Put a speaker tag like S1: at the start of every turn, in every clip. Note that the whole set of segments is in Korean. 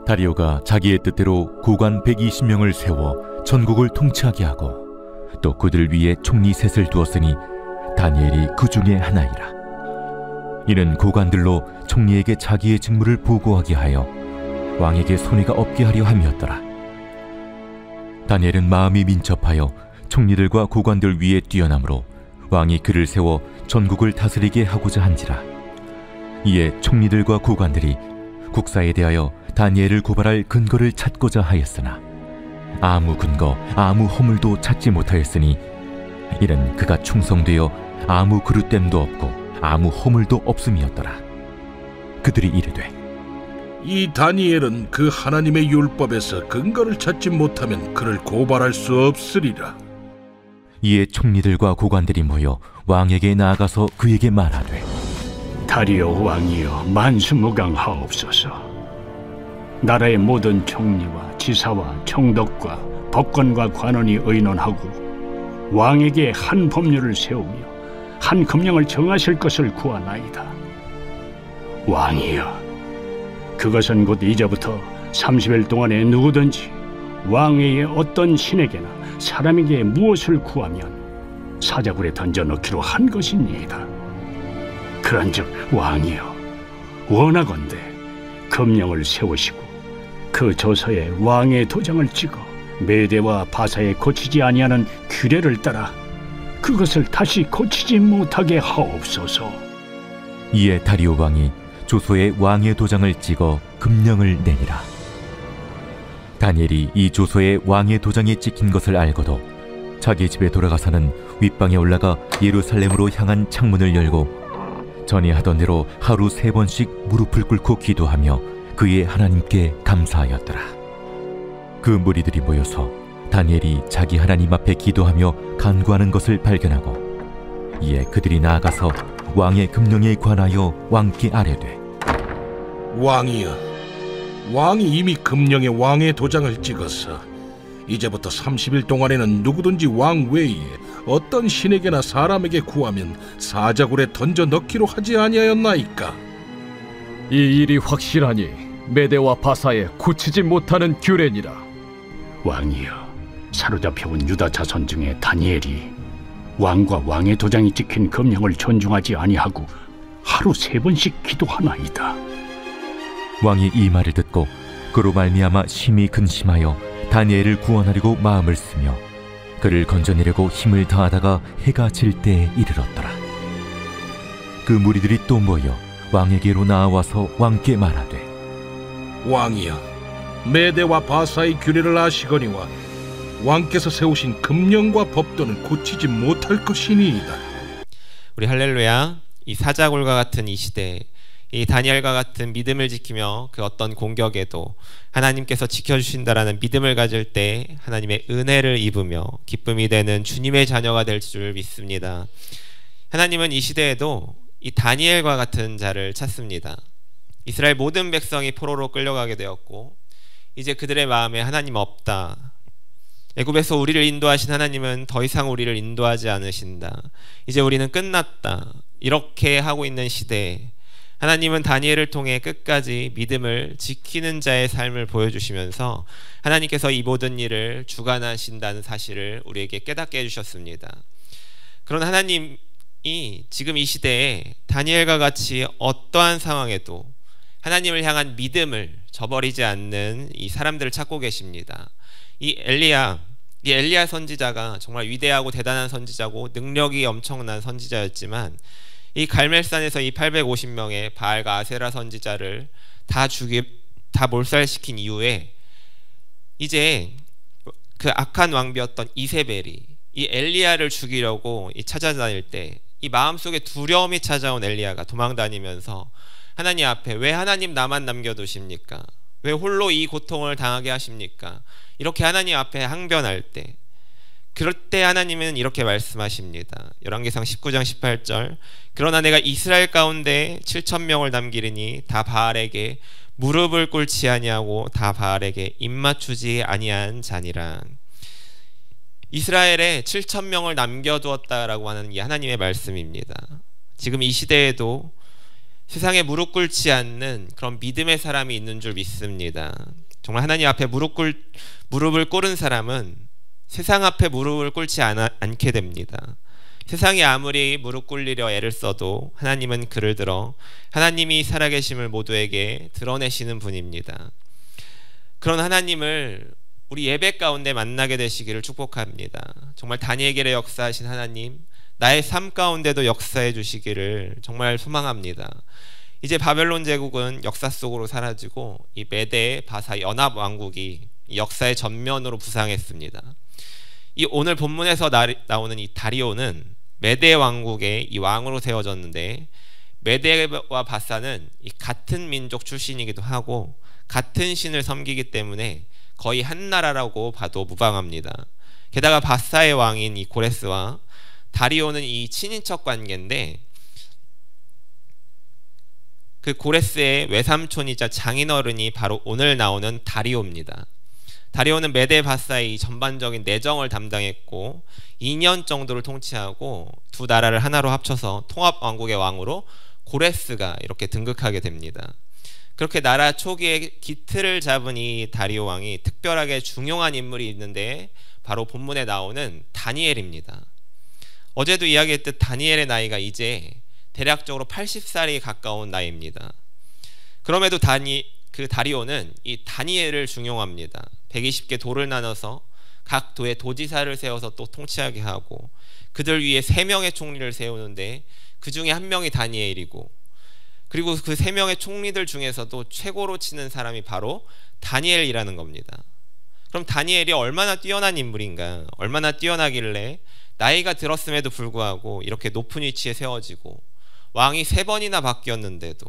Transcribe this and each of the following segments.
S1: 다리오가 자기의 뜻대로 고관 120명을 세워 전국을 통치하게 하고 또 그들 위에 총리 셋을 두었으니 다니엘이 그 중에 하나이라. 이는 고관들로 총리에게 자기의 직무를 보고하게 하여 왕에게 손해가 없게 하려 함이었더라. 다니엘은 마음이 민첩하여 총리들과 고관들 위에 뛰어나므로 왕이 그를 세워 전국을 다스리게 하고자 한지라. 이에 총리들과 고관들이 국사에 대하여 다니엘을 고발할 근거를 찾고자 하였으나 아무 근거, 아무 허물도 찾지 못하였으니 이는 그가 충성되어 아무 그릇됨도 없고 아무 허물도 없음이었더라. 그들이 이르되
S2: 이 다니엘은 그 하나님의 율법에서 근거를 찾지 못하면 그를 고발할 수 없으리라.
S1: 이에 총리들과 고관들이 모여 왕에게 나아가서 그에게 말하되
S3: 다리오 왕이여 만수무강하옵소서. 나라의 모든 총리와 지사와 총독과 법관과 관원이 의논하고 왕에게 한 법률을 세우며 한 금령을 정하실 것을 구하나이다. 왕이여, 그것은 곧 이제부터 30일 동안에 누구든지 왕에게 어떤 신에게나 사람에게 무엇을 구하면 사자굴에 던져 넣기로 한 것이니이다. 그런즉 왕이여, 원하건대 금령을 세우시고 그 조서에 왕의 도장을 찍어 메대와 바사에 고치지 아니하는 규례를 따라 그것을 다시 고치지 못하게 하옵소서.
S1: 이에 다리오 왕이 조서에 왕의 도장을 찍어 금령을 내니라. 다니엘이 이 조서에 왕의 도장이 찍힌 것을 알고도 자기 집에 돌아가서는 윗방에 올라가 예루살렘으로 향한 창문을 열고 전에 하던 대로 하루 3번씩 무릎을 꿇고 기도하며 그의 하나님께 감사하였더라. 그 무리들이 모여서 다니엘이 자기 하나님 앞에 기도하며 간구하는 것을 발견하고 이에 그들이 나아가서 왕의 금령에 관하여 왕께 아뢰되
S2: 왕이여, 왕이 이미 금령에 왕의 도장을 찍어서 이제부터 30일 동안에는 누구든지 왕 외에 어떤 신에게나 사람에게 구하면 사자굴에 던져 넣기로 하지 아니하였나이까?
S4: 이 일이 확실하니 메대와 바사에 고치지 못하는 규례니라.
S3: 왕이여, 사로잡혀온 유다 자손 중에 다니엘이 왕과 왕의 도장이 찍힌 금령을 존중하지 아니하고 하루 3번씩 기도하나이다.
S1: 왕이 이 말을 듣고 그로 말미암아 심히 근심하여 다니엘을 구원하려고 마음을 쓰며 그를 건져내려고 힘을 다하다가 해가 질 때에 이르렀더라. 그 무리들이 또 모여 왕에게로 나아와서 왕께 말하되
S2: 왕이여, 메대와 바사의 규례를 아시거니와 왕께서 세우신 금령과 법도는 고치지 못할 것이니이다.
S5: 우리 할렐루야. 이 사자굴과 같은 이 시대에 이 다니엘과 같은 믿음을 지키며 그 어떤 공격에도 하나님께서 지켜주신다라는 믿음을 가질 때 하나님의 은혜를 입으며 기쁨이 되는 주님의 자녀가 될 줄 믿습니다. 하나님은 이 시대에도 이 다니엘과 같은 자를 찾습니다. 이스라엘 모든 백성이 포로로 끌려가게 되었고 이제 그들의 마음에 하나님 없다. 애굽에서 우리를 인도하신 하나님은 더 이상 우리를 인도하지 않으신다. 이제 우리는 끝났다. 이렇게 하고 있는 시대에 하나님은 다니엘을 통해 끝까지 믿음을 지키는 자의 삶을 보여주시면서 하나님께서 이 모든 일을 주관하신다는 사실을 우리에게 깨닫게 해주셨습니다. 그런 하나님이 지금 이 시대에 다니엘과 같이 어떠한 상황에도 하나님을 향한 믿음을 저버리지 않는 이 사람들을 찾고 계십니다. 이 엘리야 선지자가 정말 위대하고 대단한 선지자고 능력이 엄청난 선지자였지만 이 갈멜산에서 이 850명의 바알과 아세라 선지자를 다 몰살시킨 이후에 이제 그 악한 왕비였던 이세벨이 이 엘리야를 죽이려고 찾아다닐 때 이 마음속에 두려움이 찾아온 엘리야가 도망다니면서 하나님 앞에 왜 하나님 나만 남겨두십니까? 왜 홀로 이 고통을 당하게 하십니까? 이렇게 하나님 앞에 항변할 때 그럴 때 하나님은 이렇게 말씀하십니다. 열왕기상 19장 18절 그러나 내가 이스라엘 가운데 7,000명을 남기리니 다 바알에게 무릎을 꿇지 아니하고 다 바알에게 입맞추지 아니한 자니라. 이스라엘에 7,000명을 남겨두었다라고 하는 이 하나님의 말씀입니다. 지금 이 시대에도 세상에 무릎 꿇지 않는 그런 믿음의 사람이 있는 줄 믿습니다. 정말 하나님 앞에 무릎을 꿇은 사람은 세상 앞에 무릎을 꿇지 않게 됩니다. 세상이 아무리 무릎 꿇으려 애를 써도 하나님은 그를 들어 하나님이 살아계심을 모두에게 드러내시는 분입니다. 그런 하나님을 우리 예배 가운데 만나게 되시기를 축복합니다. 정말 다니엘에게 역사하신 하나님, 나의 삶 가운데도 역사해 주시기를 정말 소망합니다. 이제 바벨론 제국은 역사 속으로 사라지고 이 메대 바사 연합 왕국이 역사의 전면으로 부상했습니다. 이 오늘 본문에서 나오는 이 다리오는 메대 왕국의 이 왕으로 세워졌는데, 메대와 바사는 이 같은 민족 출신이기도 하고 같은 신을 섬기기 때문에 거의 한 나라라고 봐도 무방합니다. 게다가 바사의 왕인 이 고레스와 다리오는 이 친인척 관계인데, 그 고레스의 외삼촌이자 장인어른이 바로 오늘 나오는 다리오입니다. 다리오는 메대 바사의 전반적인 내정을 담당했고 2년 정도를 통치하고 두 나라를 하나로 합쳐서 통합왕국의 왕으로 고레스가 이렇게 등극하게 됩니다. 그렇게 나라 초기에 기틀을 잡은 이 다리오 왕이 특별하게 중요한 인물이 있는데 바로 본문에 나오는 다니엘입니다. 어제도 이야기했듯 다니엘의 나이가 이제 대략적으로 80살이 가까운 나이입니다. 그럼에도 그 다리오는 이 다니엘을 중용합니다. 120개 도를 나눠서 각 도에 도지사를 세워서 또 통치하게 하고, 그들 위에 3명의 총리를 세우는데 그 중에 한 명이 다니엘이고, 그리고 그 3명의 총리들 중에서도 최고로 치는 사람이 바로 다니엘이라는 겁니다. 그럼 다니엘이 얼마나 뛰어난 인물인가, 얼마나 뛰어나길래 나이가 들었음에도 불구하고 이렇게 높은 위치에 세워지고 왕이 3번이나 바뀌었는데도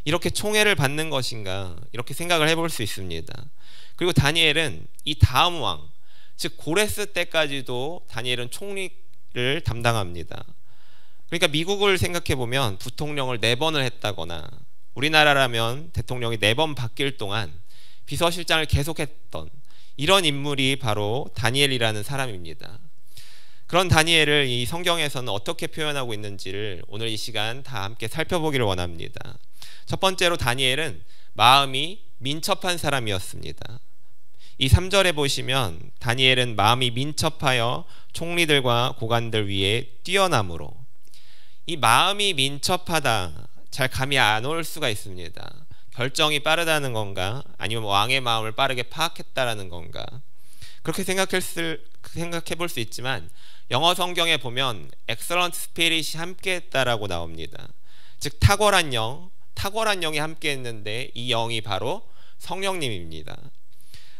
S5: 이렇게 총애를 받는 것인가, 이렇게 생각을 해볼 수 있습니다. 그리고 다니엘은 이 다음 왕, 즉 고레스 때까지도 다니엘은 총리를 담당합니다. 그러니까 미국을 생각해보면 부통령을 4번을 했다거나, 우리나라라면 대통령이 4번 바뀔 동안 비서실장을 계속했던 이런 인물이 바로 다니엘이라는 사람입니다. 그런 다니엘을 이 성경에서는 어떻게 표현하고 있는지를 오늘 이 시간 다 함께 살펴보기를 원합니다. 첫 번째로 다니엘은 마음이 민첩한 사람이었습니다. 이 3절에 보시면 다니엘은 마음이 민첩하여 총리들과 고관들 위에 뛰어남으로, 이 마음이 민첩하다, 잘 감이 안 올 수가 있습니다. 결정이 빠르다는 건가, 아니면 왕의 마음을 빠르게 파악했다라는 건가, 그렇게 생각해 볼 수 있지만 영어 성경에 보면 excellent spirit이 함께했다라고 나옵니다. 즉 탁월한 영이 함께했는데 이 영이 바로 성령님입니다.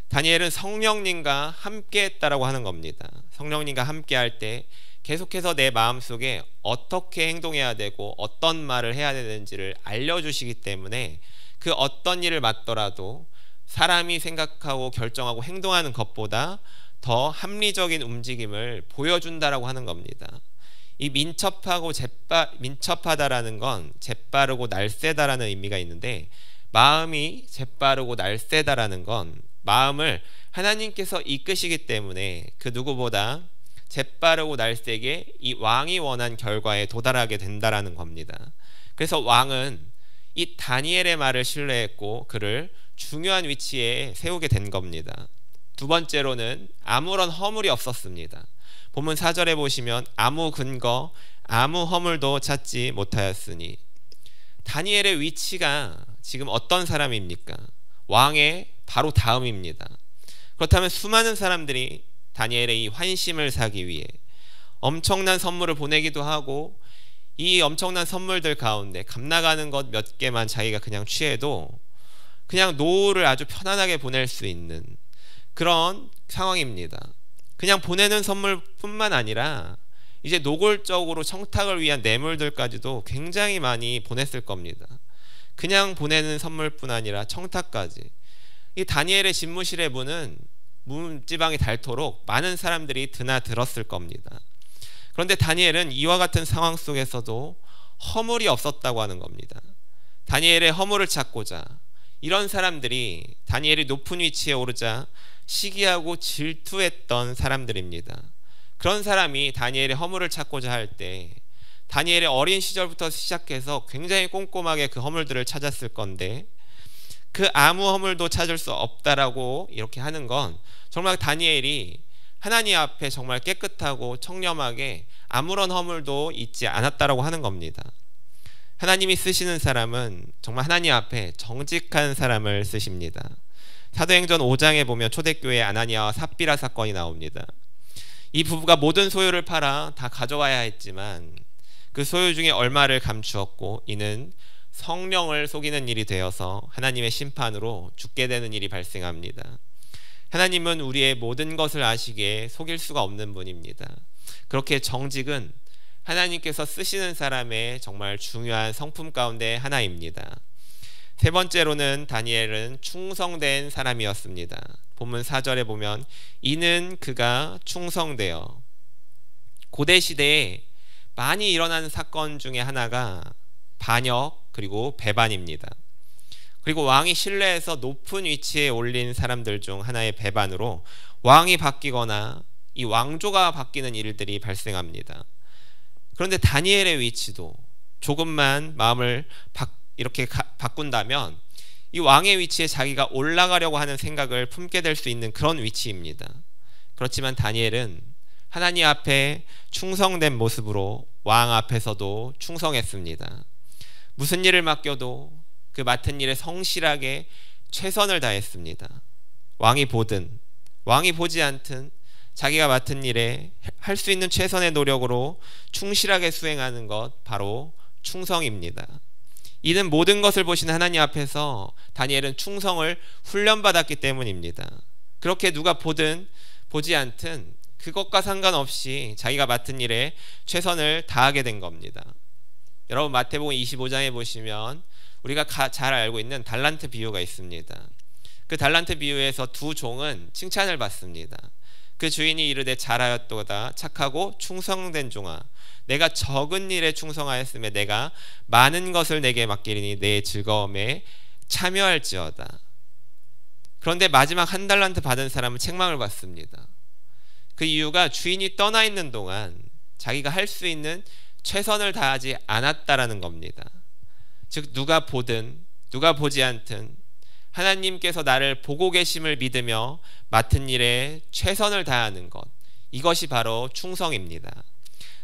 S5: 다니엘은 성령님과 함께했다라고 하는 겁니다. 성령님과 함께할 때 계속해서 내 마음속에 어떻게 행동해야 되고 어떤 말을 해야 되는지를 알려주시기 때문에 그 어떤 일을 맡더라도 사람이 생각하고 결정하고 행동하는 것보다 더 합리적인 움직임을 보여준다라고 하는 겁니다. 이 민첩하다라는 건 재빠르고 날쌔다라는 의미가 있는데, 마음이 재빠르고 날쌔다라는 건 마음을 하나님께서 이끄시기 때문에 그 누구보다 재빠르고 날쌔게 이 왕이 원한 결과에 도달하게 된다라는 겁니다. 그래서 왕은 이 다니엘의 말을 신뢰했고 그를 중요한 위치에 세우게 된 겁니다. 두 번째로는 아무런 허물이 없었습니다. 본문 4절에 보시면 아무 근거, 아무 허물도 찾지 못하였으니, 다니엘의 위치가 지금 어떤 사람입니까? 왕의 바로 다음입니다. 그렇다면 수많은 사람들이 다니엘의 이 환심을 사기 위해 엄청난 선물을 보내기도 하고, 이 엄청난 선물들 가운데 값나가는 것 몇 개만 자기가 그냥 취해도 그냥 노후를 아주 편안하게 보낼 수 있는 그런 상황입니다. 그냥 보내는 선물뿐만 아니라 이제 노골적으로 청탁을 위한 뇌물들까지도 굉장히 많이 보냈을 겁니다. 그냥 보내는 선물뿐 아니라 청탁까지. 이 다니엘의 집무실의 문은 문지방이 닳도록 많은 사람들이 드나들었을 겁니다. 그런데 다니엘은 이와 같은 상황 속에서도 허물이 없었다고 하는 겁니다. 다니엘의 허물을 찾고자 이런 사람들이 다니엘이 높은 위치에 오르자 시기하고 질투했던 사람들입니다. 그런 사람이 다니엘의 허물을 찾고자 할 때 다니엘의 어린 시절부터 시작해서 굉장히 꼼꼼하게 그 허물들을 찾았을 건데 그 아무 허물도 찾을 수 없다라고 이렇게 하는 건 정말 다니엘이 하나님 앞에 정말 깨끗하고 청렴하게 아무런 허물도 있지 않았다라고 하는 겁니다. 하나님이 쓰시는 사람은 정말 하나님 앞에 정직한 사람을 쓰십니다. 사도행전 5장에 보면 초대교회 아나니아와 삽비라 사건이 나옵니다. 이 부부가 모든 소유를 팔아 다 가져와야 했지만 그 소유 중에 얼마를 감추었고 이는 성령을 속이는 일이 되어서 하나님의 심판으로 죽게 되는 일이 발생합니다. 하나님은 우리의 모든 것을 아시기에 속일 수가 없는 분입니다. 그렇게 정직은 하나님께서 쓰시는 사람의 정말 중요한 성품 가운데 하나입니다. 세 번째로는 다니엘은 충성된 사람이었습니다. 본문 4절에 보면 이는 그가 충성되어, 고대 시대에 많이 일어나는 사건 중에 하나가 반역 그리고 배반입니다. 그리고 왕이 신뢰해서 높은 위치에 올린 사람들 중 하나의 배반으로 왕이 바뀌거나 이 왕조가 바뀌는 일들이 발생합니다. 그런데 다니엘의 위치도 조금만 마음을 이렇게 바꾼다면 이 왕의 위치에 자기가 올라가려고 하는 생각을 품게 될 수 있는 그런 위치입니다. 그렇지만 다니엘은 하나님 앞에 충성된 모습으로 왕 앞에서도 충성했습니다. 무슨 일을 맡겨도 그 맡은 일에 성실하게 최선을 다했습니다. 왕이 보든 왕이 보지 않든 자기가 맡은 일에 할 수 있는 최선의 노력으로 충실하게 수행하는 것, 바로 충성입니다. 이는 모든 것을 보시는 하나님 앞에서 다니엘은 충성을 훈련받았기 때문입니다. 그렇게 누가 보든 보지 않든 그것과 상관없이 자기가 맡은 일에 최선을 다하게 된 겁니다. 여러분, 마태복음 25장에 보시면 우리가 잘 알고 있는 달란트 비유가 있습니다. 그 달란트 비유에서 두 종은 칭찬을 받습니다. 그 주인이 이르되 잘하였도다 착하고 충성된 종아, 내가 적은 일에 충성하였으며 내가 많은 것을 내게 맡기리니 내 즐거움에 참여할지어다. 그런데 마지막 한 달란트 받은 사람은 책망을 받습니다. 그 이유가 주인이 떠나 있는 동안 자기가 할 수 있는 최선을 다하지 않았다라는 겁니다. 즉 누가 보든 누가 보지 않든 하나님께서 나를 보고 계심을 믿으며 맡은 일에 최선을 다하는 것, 이것이 바로 충성입니다.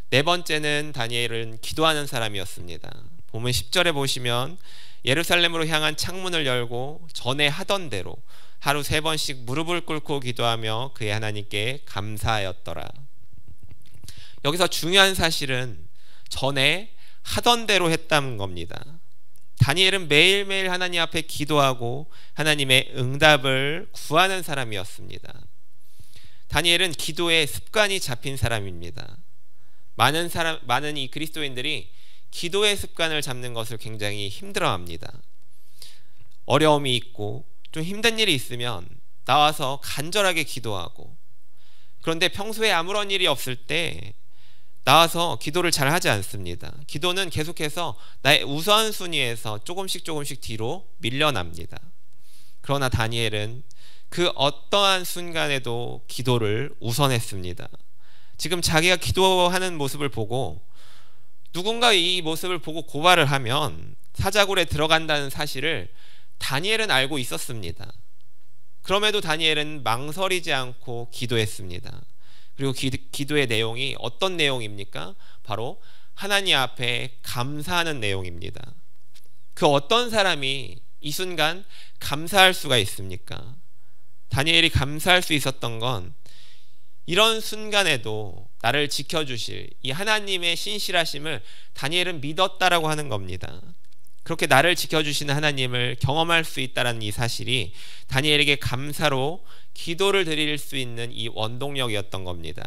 S5: 네 번째는 다니엘은 기도하는 사람이었습니다. 본문 10절에 보시면 예루살렘으로 향한 창문을 열고 전에 하던 대로 하루 3번씩 무릎을 꿇고 기도하며 그의 하나님께 감사하였더라. 여기서 중요한 사실은 전에 하던 대로 했다는 겁니다. 다니엘은 매일매일 하나님 앞에 기도하고 하나님의 응답을 구하는 사람이었습니다. 다니엘은 기도에 습관이 잡힌 사람입니다. 많은 이 그리스도인들이 기도의 습관을 잡는 것을 굉장히 힘들어합니다. 어려움이 있고 좀 힘든 일이 있으면 나와서 간절하게 기도하고, 그런데 평소에 아무런 일이 없을 때 나와서 기도를 잘 하지 않습니다. 기도는 계속해서 나의 우선순위에서 조금씩 뒤로 밀려납니다. 그러나 다니엘은 그 어떠한 순간에도 기도를 우선했습니다. 지금 자기가 기도하는 모습을 보고 누군가 이 모습을 보고 고발을 하면 사자굴에 들어간다는 사실을 다니엘은 알고 있었습니다. 그럼에도 다니엘은 망설이지 않고 기도했습니다. 그리고 기도의 내용이 어떤 내용입니까? 바로 하나님 앞에 감사하는 내용입니다. 그 어떤 사람이 이 순간 감사할 수가 있습니까? 다니엘이 감사할 수 있었던 건 이런 순간에도 나를 지켜주실 이 하나님의 신실하심을 다니엘은 믿었다라고 하는 겁니다. 그렇게 나를 지켜주시는 하나님을 경험할 수 있다는 이 사실이 다니엘에게 감사로 기도를 드릴 수 있는 이 원동력이었던 겁니다.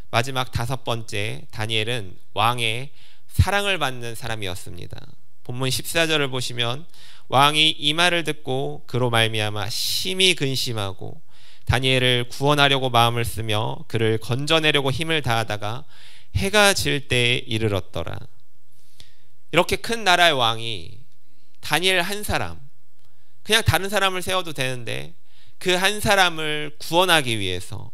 S5: 마지막 5번째, 다니엘은 왕의 사랑을 받는 사람이었습니다. 본문 14절을 보시면 왕이 이 말을 듣고 그로 말미암아 심히 근심하고 다니엘을 구원하려고 마음을 쓰며 그를 건져내려고 힘을 다하다가 해가 질 때에 이르렀더라. 이렇게 큰 나라의 왕이 다니엘 한 사람, 그냥 다른 사람을 세워도 되는데 그 한 사람을 구원하기 위해서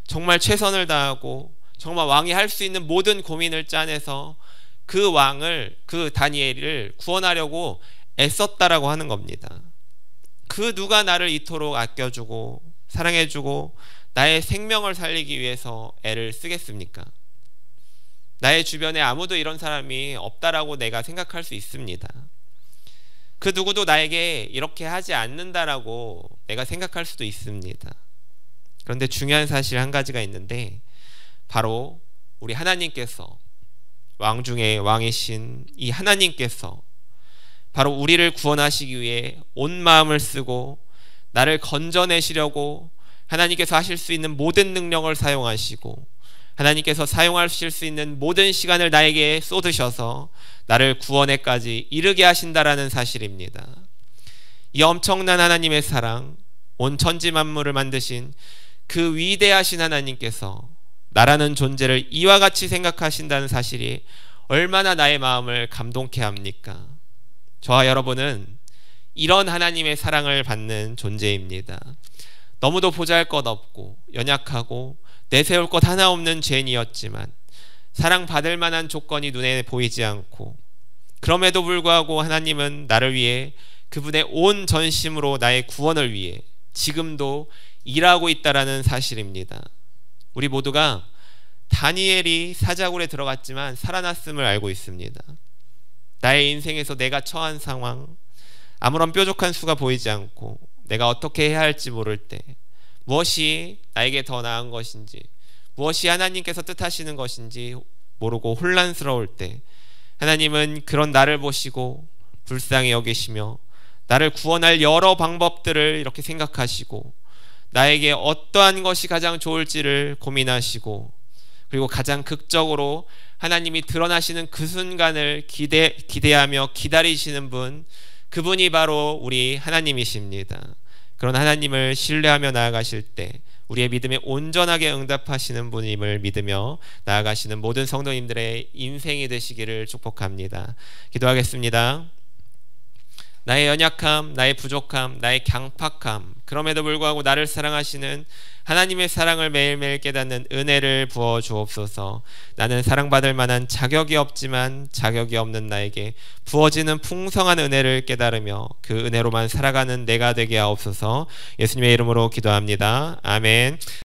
S5: 정말 최선을 다하고 정말 왕이 할 수 있는 모든 고민을 짜내서 그 왕을, 그 다니엘을 구원하려고 애썼다라고 하는 겁니다. 그 누가 나를 이토록 아껴주고 사랑해주고 나의 생명을 살리기 위해서 애를 쓰겠습니까? 나의 주변에 아무도 이런 사람이 없다라고 내가 생각할 수 있습니다. 그 누구도 나에게 이렇게 하지 않는다라고 내가 생각할 수도 있습니다. 그런데 중요한 사실 한 가지가 있는데, 바로 우리 하나님께서, 왕 중에 왕이신 이 하나님께서 바로 우리를 구원하시기 위해 온 마음을 쓰고 나를 건져내시려고 하나님께서 하실 수 있는 모든 능력을 사용하시고 하나님께서 사용하실 수 있는 모든 시간을 나에게 쏟으셔서 나를 구원에까지 이르게 하신다라는 사실입니다. 이 엄청난 하나님의 사랑, 온 천지 만물을 만드신 그 위대하신 하나님께서 나라는 존재를 이와 같이 생각하신다는 사실이 얼마나 나의 마음을 감동케 합니까? 저와 여러분은 이런 하나님의 사랑을 받는 존재입니다. 너무도 보잘것없고 연약하고 내세울 것 하나 없는 죄인이었지만 사랑받을 만한 조건이 눈에 보이지 않고, 그럼에도 불구하고 하나님은 나를 위해 그분의 온 전심으로 나의 구원을 위해 지금도 일하고 있다라는 사실입니다. 우리 모두가 다니엘이 사자굴에 들어갔지만 살아났음을 알고 있습니다. 나의 인생에서 내가 처한 상황, 아무런 뾰족한 수가 보이지 않고 내가 어떻게 해야 할지 모를 때, 무엇이 나에게 더 나은 것인지, 무엇이 하나님께서 뜻하시는 것인지 모르고 혼란스러울 때, 하나님은 그런 나를 보시고 불쌍히 여기시며 나를 구원할 여러 방법들을 이렇게 생각하시고 나에게 어떠한 것이 가장 좋을지를 고민하시고, 그리고 가장 극적으로 하나님이 드러나시는 그 순간을 기대하며 기다리시는 분, 그분이 바로 우리 하나님이십니다. 그런 하나님을 신뢰하며 나아가실 때 우리의 믿음에 온전하게 응답하시는 분임을 믿으며 나아가시는 모든 성도님들의 인생이 되시기를 축복합니다. 기도하겠습니다. 나의 연약함, 나의 부족함, 나의 강팍함, 그럼에도 불구하고 나를 사랑하시는 하나님의 사랑을 매일매일 깨닫는 은혜를 부어 주옵소서. 나는 사랑받을 만한 자격이 없지만 자격이 없는 나에게 부어지는 풍성한 은혜를 깨달으며 그 은혜로만 살아가는 내가 되게 하옵소서. 예수님의 이름으로 기도합니다. 아멘.